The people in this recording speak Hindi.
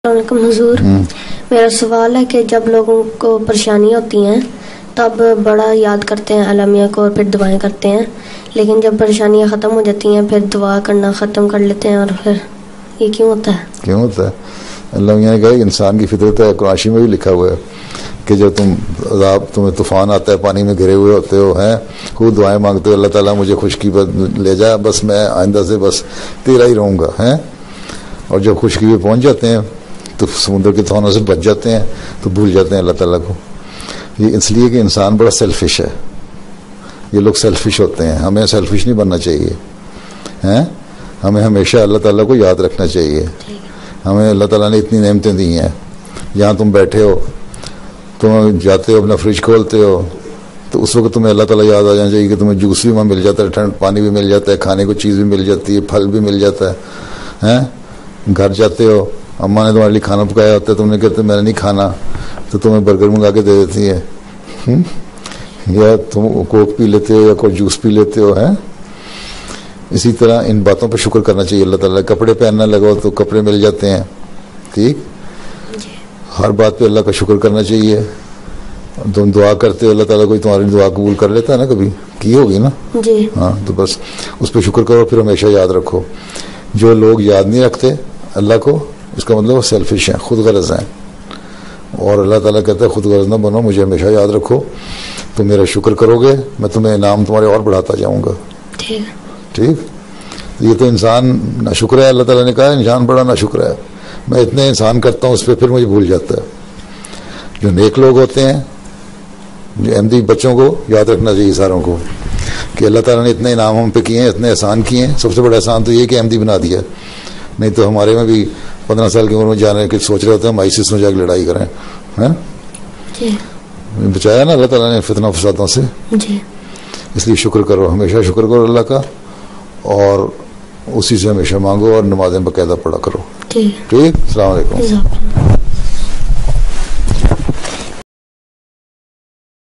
वालेकुम हुजूर, मेरा सवाल है कि जब लोगों को परेशानियाँ होती हैं तब बड़ा याद करते हैं अल्लाह को और फिर दुआएं करते हैं, लेकिन जब परेशानियाँ ख़त्म हो जाती हैं फिर दुआ करना ख़त्म कर लेते हैं, और फिर ये क्यों होता है? क्यों होता है? अल्लाह ने कहा इंसान की फितरत है, कुरान में भी लिखा हुआ है कि जब तुम्हें तूफान आता है, पानी में घिरे हुए होते हो हैं, खूब दुआएं मांगते हो, अल्लाह ताला मुझे खुशकी पर ले जा, बस मैं आइंदा से बस तेरा ही रहूँगा हैं। और जब खुशकी पे पहुँच जाते हैं तो समुद्र के तूफानों से बच जाते हैं तो भूल जाते हैं अल्लाह ताला को। ये इसलिए कि इंसान बड़ा सेल्फिश है, ये लोग सेल्फिश होते हैं। हमें सेल्फिश नहीं बनना चाहिए हैं, हमें हमेशा अल्लाह ताला को याद रखना चाहिए। हमें अल्लाह ताला ने इतनी नेमतें दी हैं, यहाँ तुम बैठे हो, तुम जाते हो अपना फ्रिज खोलते हो तो उस वक्त तुम्हें अल्लाह ताला याद आ जाना चाहिए कि तुम्हें जूस भी वहाँ मिल जाता है, ठंड पानी भी मिल जाता है, खाने को चीज़ भी मिल जाती है, फल भी मिल जाता है हैं। घर जाते हो, अम्मा ने तुम्हारे लिए खाना पकाया होता है, तुमने कहते मैंने नहीं खाना तो तुम्हें बर्गर मंगा के दे देती है, या तुम कोक पी लेते हो या कोई जूस पी लेते हो हैं। इसी तरह इन बातों पर शुक्र करना चाहिए अल्लाह ताला। कपड़े पहनना लगो तो कपड़े मिल जाते हैं, ठीक, हर बात पे अल्लाह का शुक्र करना चाहिए। तुम दुआ करते हो, अल्लाह ताला कोई तुम्हारी दुआ कबूल कर लेता है ना, कभी की होगी ना जी, हाँ, तो बस उस पर शुक्र करो, फिर हमेशा याद रखो। जो लोग याद नहीं रखते अल्लाह को, इसका मतलब वो सेल्फिश हैं, खुद गर्ज हैं। और अल्लाह ताला कहता है खुद गर्ज ना बनो, मुझे हमेशा याद रखो, तुम मेरा शुक्र करोगे मैं तुम्हें इनाम तुम्हारे और बढ़ाता जाऊँगा। ठीक, ये तो इंसान ना शुक्र है, अल्लाह ताला ने कहा इंसान बड़ा ना शुक्र है, मैं इतने इंसान करता हूँ उस पर फिर मुझे भूल जाता है। जो नेक लोग होते हैं, जो अहमदी बच्चों को याद रखना चाहिए सारों को कि अल्लाह ताला ने इतने इनाम हम पे किए हैं, इतने एहसान किए हैं। सबसे बड़ा एहसान तो ये कि अहमदी बना दिया, नहीं तो हमारे में भी 15 साल की उम्र में जाने के सोच रहे होते हैं हम आईसिस में जाकर लड़ाई करें हैं। बचाया ना अल्लाह ताला ने फितना फसादों से, इसलिए शुक्र करो, हमेशा शुक्र करो अल्लाह का, और उसी से हमेशा मांगो और नमाजें बाकायदा पढ़ा करो। ठीक, अस्सलाम वालेकुम।